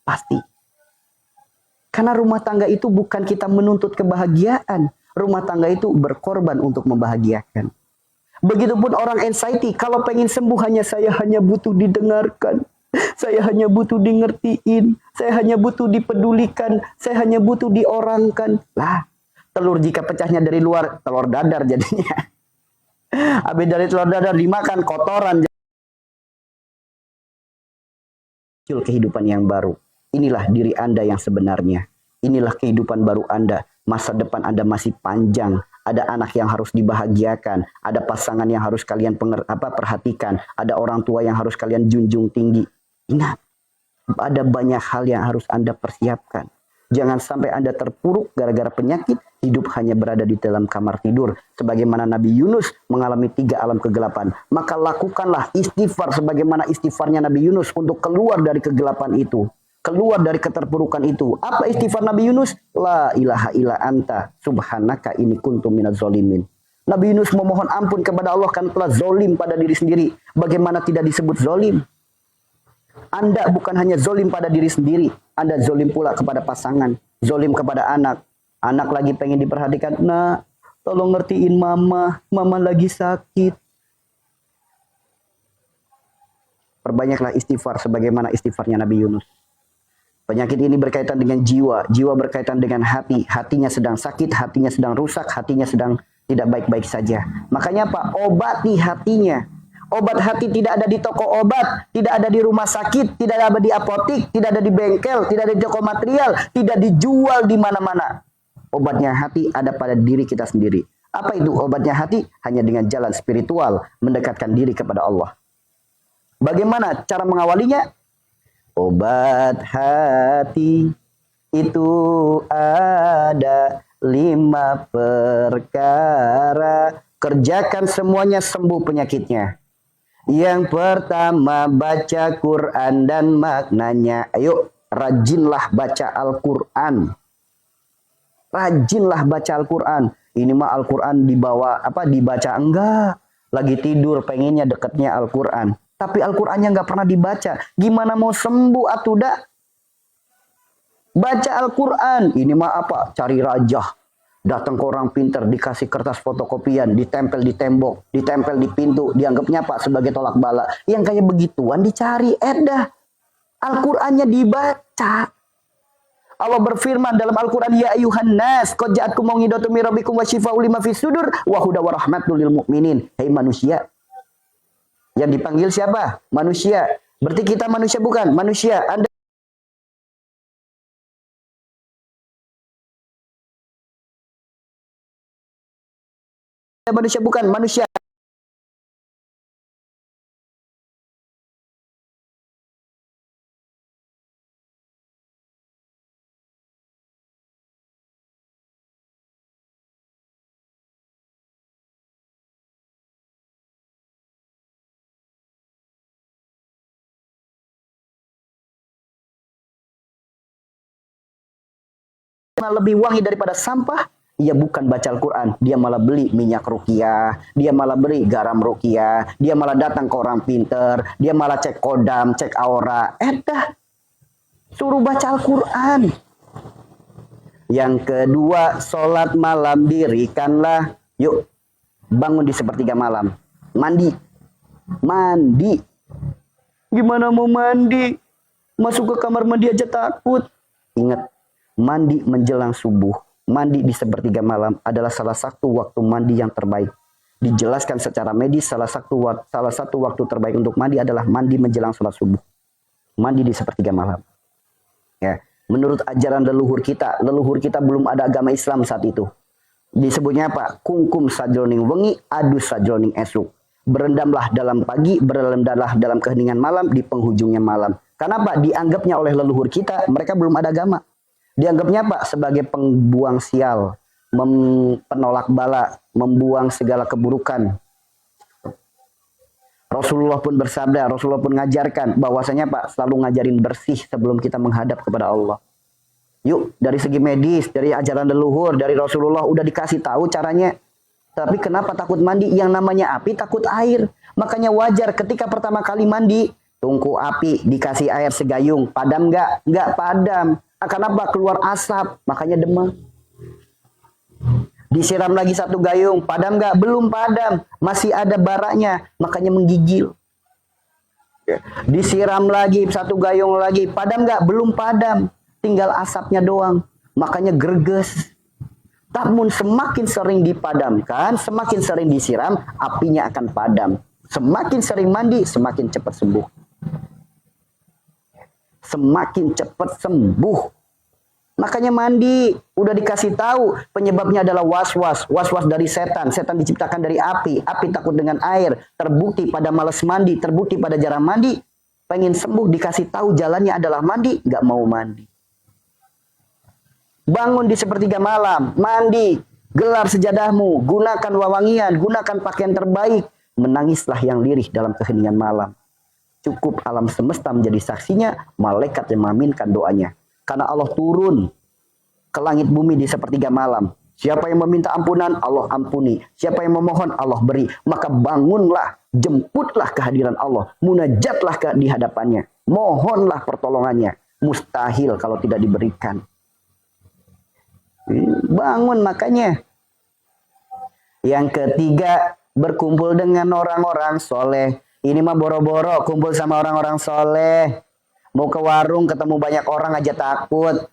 Pasti. Karena rumah tangga itu bukan kita menuntut kebahagiaan. Rumah tangga itu berkorban untuk membahagiakan. Begitupun orang anxiety, kalau pengen sembuh saya hanya butuh didengarkan. Saya hanya butuh di ngertiin. Saya hanya butuh dipedulikan. Saya hanya butuh diorangkan. Lah, telur jika pecahnya dari luar, telur dadar jadinya. Habis dari telur dadar dimakan kotoran. Kehidupan yang baru. Inilah diri Anda yang sebenarnya. Inilah kehidupan baru Anda. Masa depan Anda masih panjang. Ada anak yang harus dibahagiakan. Ada pasangan yang harus kalian perhatikan. Ada orang tua yang harus kalian junjung tinggi. Ingat, ada banyak hal yang harus Anda persiapkan. Jangan sampai Anda terpuruk gara-gara penyakit. Hidup hanya berada di dalam kamar tidur. Sebagaimana Nabi Yunus mengalami 3 alam kegelapan. Maka lakukanlah istighfar sebagaimana istighfarnya Nabi Yunus untuk keluar dari kegelapan itu. Keluar dari keterpurukan itu. Apa istighfar Nabi Yunus? La ilaha illa anta subhanaka ini kuntum minaz zolimin. Nabi Yunus memohon ampun kepada Allah karena telah zolim pada diri sendiri. Bagaimana tidak disebut zolim? Anda bukan hanya zolim pada diri sendiri. Anda zolim pula kepada pasangan. Zolim kepada anak. Anak lagi pengen diperhatikan. Nah, tolong ngertiin mama. Mama lagi sakit. Perbanyaklah istighfar sebagaimana istighfarnya Nabi Yunus. Penyakit ini berkaitan dengan jiwa. Jiwa berkaitan dengan hati. Hatinya sedang sakit, hatinya sedang rusak, hatinya sedang tidak baik-baik saja. Makanya Pak, obati hatinya. Obat hati tidak ada di toko obat, tidak ada di rumah sakit, tidak ada di apotik, tidak ada di bengkel, tidak ada di toko material, tidak dijual di mana-mana. Obatnya hati ada pada diri kita sendiri. Apa itu obatnya hati? Hanya dengan jalan spiritual, mendekatkan diri kepada Allah. Bagaimana cara mengawalinya? Obat hati itu ada 5 perkara. Kerjakan semuanya, sembuh penyakitnya. Yang pertama, baca Quran dan maknanya. Ayo, rajinlah baca Al-Quran. Rajinlah baca Al-Quran. Ini mah Al-Quran dibaca enggak. Lagi tidur pengennya dekatnya Al-Quran. Tapi Al-Qurannya nggak pernah dibaca. Gimana mau sembuh atuh dah? Baca Al-Quran. Ini mah apa? Cari rajah. Datang ke orang pinter, dikasih kertas fotokopian, ditempel di tembok, ditempel di pintu, dianggapnya Pak sebagai tolak bala. Yang kayak begituan dicari, dah. Al-Qurannya dibaca. Allah berfirman dalam Al-Quran, Ya ayuhan nas, qad ja'atkum mau'izatun min rabbikum wa syifaa'un lima fis sudur wa huda wa rahmatul lil mu'minin. Hei manusia. Yang dipanggil siapa? Manusia. Berarti kita manusia bukan? Manusia. Anda manusia bukan? Manusia. Lebih wangi daripada sampah, ia bukan baca Al-Quran, dia malah beli minyak ruqyah, dia malah beli garam ruqyah, dia malah datang ke orang pinter, dia malah cek kodam, cek aura. Dah, suruh baca Al-Quran. Yang kedua, sholat malam dirikanlah. Yuk, bangun di sepertiga malam, mandi. Mandi. Gimana mau mandi? Masuk ke kamar mandi aja takut. Ingat, mandi menjelang subuh, mandi di sepertiga malam adalah salah satu waktu mandi yang terbaik. Dijelaskan secara medis, salah satu waktu terbaik untuk mandi adalah mandi menjelang sholat subuh. Mandi di sepertiga malam. Ya, menurut ajaran leluhur kita belum ada agama Islam saat itu. Disebutnya apa? Kungkum sajroning wengi, adus sajroning esuk. Berendamlah dalam pagi, berendamlah dalam keheningan malam, di penghujungnya malam. Kenapa? Dianggapnya oleh leluhur kita, mereka belum ada agama. Dianggapnya apa? Sebagai pembuang sial, penolak bala, membuang segala keburukan. Rasulullah pun bersabda, Rasulullah pun ngajarkan bahwasanya Pak selalu ngajarin bersih sebelum kita menghadap kepada Allah. Yuk, dari segi medis, dari ajaran leluhur, dari Rasulullah udah dikasih tahu caranya. Tapi kenapa takut mandi? Yang namanya api takut air. Makanya wajar ketika pertama kali mandi, tungku api, dikasih air segayung. Padam nggak? Nggak padam. Kenapa? Keluar asap. Makanya demam. Disiram lagi satu gayung. Padam nggak? Belum padam. Masih ada baranya. Makanya menggigil. Disiram lagi satu gayung lagi. Padam nggak? Belum padam. Tinggal asapnya doang. Makanya greges. Namun semakin sering dipadamkan, semakin sering disiram, apinya akan padam. Semakin sering mandi, semakin cepat sembuh. Semakin cepat sembuh. Makanya mandi, udah dikasih tahu penyebabnya adalah was-was. Was-was dari setan. Setan diciptakan dari api. Api takut dengan air. Terbukti pada malas mandi, terbukti pada jarang mandi. Pengen sembuh, dikasih tahu jalannya adalah mandi, nggak mau mandi. Bangun di sepertiga malam, mandi, gelar sejadahmu, gunakan wawangian, gunakan pakaian terbaik, menangislah yang lirih dalam keheningan malam. Cukup alam semesta menjadi saksinya, malaikat yang mengaminkan doanya. Karena Allah turun ke langit bumi di sepertiga malam. Siapa yang meminta ampunan, Allah ampuni. Siapa yang memohon, Allah beri. Maka bangunlah, jemputlah kehadiran Allah, munajatlah di hadapannya, mohonlah pertolongannya. Mustahil kalau tidak diberikan. Bangun makanya. Yang ketiga, berkumpul dengan orang-orang soleh. Ini mah boro-boro kumpul sama orang-orang soleh. Mau ke warung ketemu banyak orang aja takut.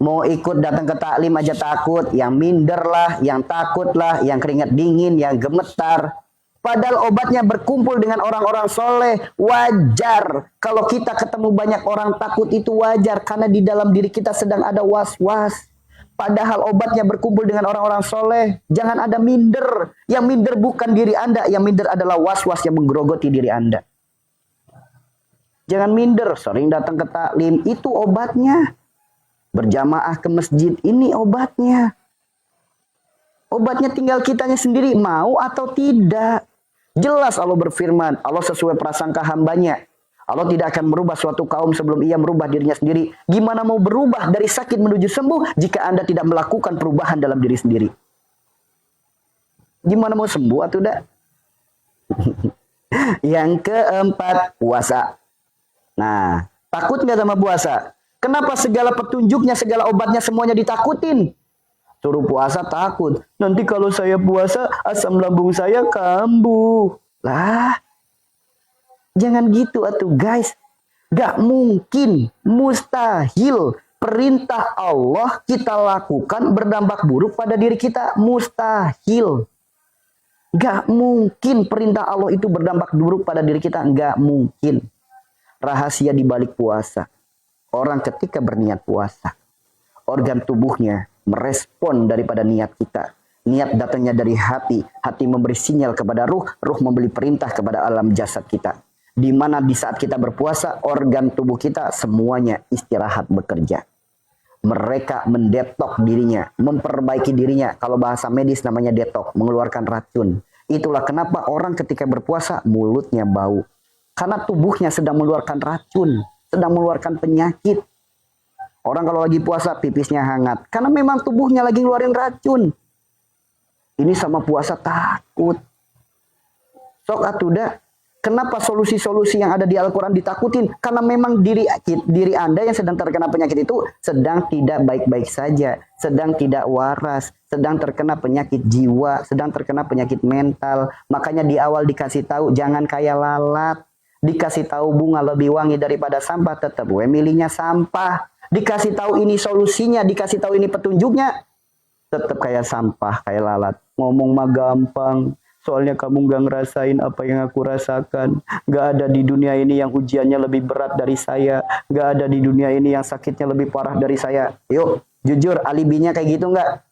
Mau ikut datang ke taklim aja takut. Yang minder lah, yang takut lah, yang keringat dingin, yang gemetar. Padahal obatnya berkumpul dengan orang-orang soleh. Wajar. Kalau kita ketemu banyak orang takut itu wajar. Karena di dalam diri kita sedang ada was-was. Padahal obatnya berkumpul dengan orang-orang soleh. Jangan ada minder. Yang minder bukan diri Anda. Yang minder adalah was-was yang menggerogoti diri Anda. Jangan minder. Sering datang ke taklim. Itu obatnya. Berjamaah ke masjid. Ini obatnya. Obatnya tinggal kitanya sendiri. Mau atau tidak. Jelas Allah berfirman. Allah sesuai prasangka hambanya. Allah tidak akan merubah suatu kaum sebelum ia merubah dirinya sendiri. Gimana mau berubah dari sakit menuju sembuh jika Anda tidak melakukan perubahan dalam diri sendiri? Gimana mau sembuh atau tidak? Yang keempat, puasa. Nah, takut nggak sama puasa? Kenapa segala petunjuknya, segala obatnya semuanya ditakutin? Suruh puasa takut. Nanti kalau saya puasa, asam lambung saya kambuh. Lah. Jangan gitu atuh guys. Gak mungkin, mustahil perintah Allah kita lakukan berdampak buruk pada diri kita. Mustahil. Gak mungkin perintah Allah itu berdampak buruk pada diri kita. Gak mungkin. Rahasia di balik puasa. Orang ketika berniat puasa, organ tubuhnya merespon daripada niat kita. Niat datangnya dari hati. Hati memberi sinyal kepada ruh. Ruh memberi perintah kepada alam jasad kita. Di mana di saat kita berpuasa, organ tubuh kita semuanya istirahat bekerja. Mereka mendetok dirinya, memperbaiki dirinya. Kalau bahasa medis namanya detok, mengeluarkan racun. Itulah kenapa orang ketika berpuasa mulutnya bau. Karena tubuhnya sedang mengeluarkan racun, sedang mengeluarkan penyakit. Orang kalau lagi puasa pipisnya hangat. Karena memang tubuhnya lagi ngeluarin racun. Ini sama puasa takut. Sok atuda. Kenapa solusi-solusi yang ada di Al-Quran ditakutin? Karena memang diri Anda yang sedang terkena penyakit itu sedang tidak baik-baik saja. Sedang tidak waras. Sedang terkena penyakit jiwa. Sedang terkena penyakit mental. Makanya di awal dikasih tahu jangan kayak lalat. Dikasih tahu bunga lebih wangi daripada sampah. Tetap gue milihnya sampah. Dikasih tahu ini solusinya. Dikasih tahu ini petunjuknya. Tetap kayak sampah, kayak lalat. Ngomong mah gampang. Soalnya kamu gak ngerasain apa yang aku rasakan. Gak ada di dunia ini yang ujiannya lebih berat dari saya. Gak ada di dunia ini yang sakitnya lebih parah dari saya. Yuk, jujur, alibinya kayak gitu gak?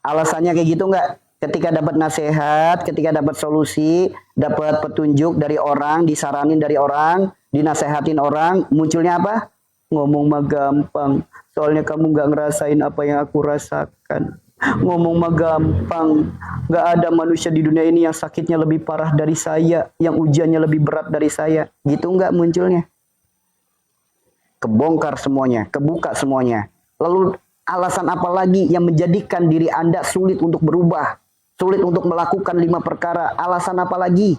Alasannya kayak gitu gak? Ketika dapat nasihat, ketika dapat solusi, dapat petunjuk dari orang, disaranin dari orang, dinasehatin orang, munculnya apa? Ngomong mah gampang. Soalnya kamu gak ngerasain apa yang aku rasakan. Ngomong mah gampang. Gak ada manusia di dunia ini yang sakitnya lebih parah dari saya, yang ujiannya lebih berat dari saya. Gitu gak munculnya? Kebongkar semuanya, kebuka semuanya. Lalu alasan apa lagi yang menjadikan diri Anda sulit untuk berubah? sulit untuk melakukan 5 perkara. Alasan apa lagi?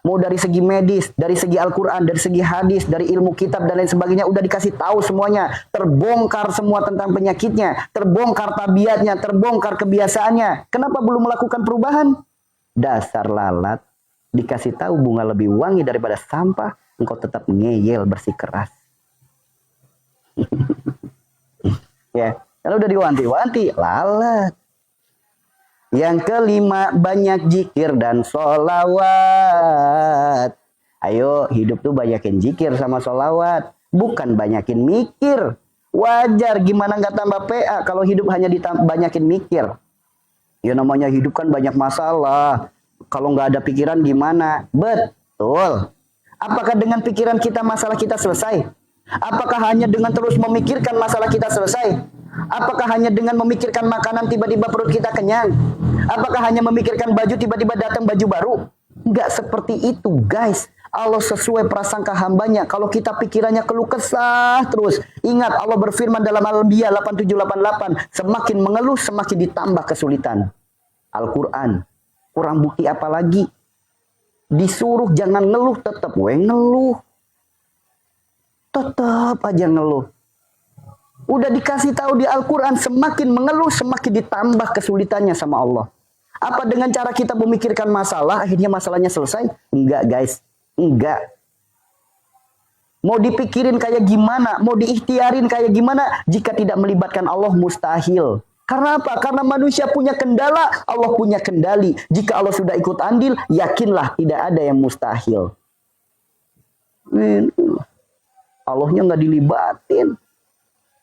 Mau dari segi medis, dari segi Al-Quran, dari segi hadis, dari ilmu kitab, dan lain sebagainya. Udah dikasih tahu semuanya. Terbongkar semua tentang penyakitnya. Terbongkar tabiatnya, terbongkar kebiasaannya. Kenapa belum melakukan perubahan? Dasar lalat. Dikasih tahu bunga lebih wangi daripada sampah. Engkau tetap ngeyel bersikeras. Ya, kalau udah diwanti-wanti, lalat. Yang kelima, banyak zikir dan sholawat. Ayo, hidup tuh banyakin zikir sama sholawat. Bukan banyakin mikir. Wajar, gimana nggak tambah PA kalau hidup hanya banyakin mikir. Ya namanya hidup kan banyak masalah. Kalau nggak ada pikiran gimana? Betul. Apakah dengan pikiran kita masalah kita selesai? Apakah hanya dengan terus memikirkan masalah kita selesai? Apakah hanya dengan memikirkan makanan tiba-tiba perut kita kenyang? Apakah hanya memikirkan baju tiba-tiba datang baju baru? Enggak seperti itu, guys. Allah sesuai prasangka hambanya. Kalau kita pikirannya keluh kesah terus. Ingat Allah berfirman dalam Al-Anbiya 8788. Semakin mengeluh semakin ditambah kesulitan. Al-Quran. Kurang bukti apa lagi? Disuruh jangan ngeluh tetap ngeluh. Tetap aja ngeluh. Udah dikasih tahu di Al-Quran, semakin mengeluh, semakin ditambah kesulitannya sama Allah. Apa dengan cara kita memikirkan masalah, akhirnya masalahnya selesai? Enggak, guys. Enggak. Mau dipikirin kayak gimana, mau diikhtiarin kayak gimana, jika tidak melibatkan Allah, mustahil. Karena apa? Karena manusia punya kendala, Allah punya kendali. Jika Allah sudah ikut andil, yakinlah tidak ada yang mustahil. Allahnya nggak dilibatin.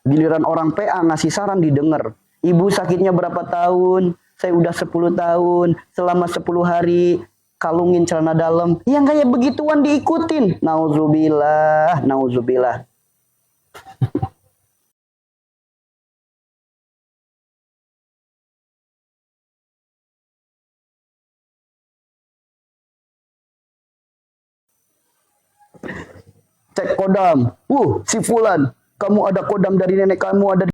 Giliran orang PA ngasih saran didengar. Ibu sakitnya berapa tahun? Saya udah 10 tahun. Selama 10 hari kalungin celana dalam. Yang kayak begituan diikutin. Nauzubillah, nauzubillah. Cek kodam. Si fulan, kamu ada kodam dari nenek kamu, ada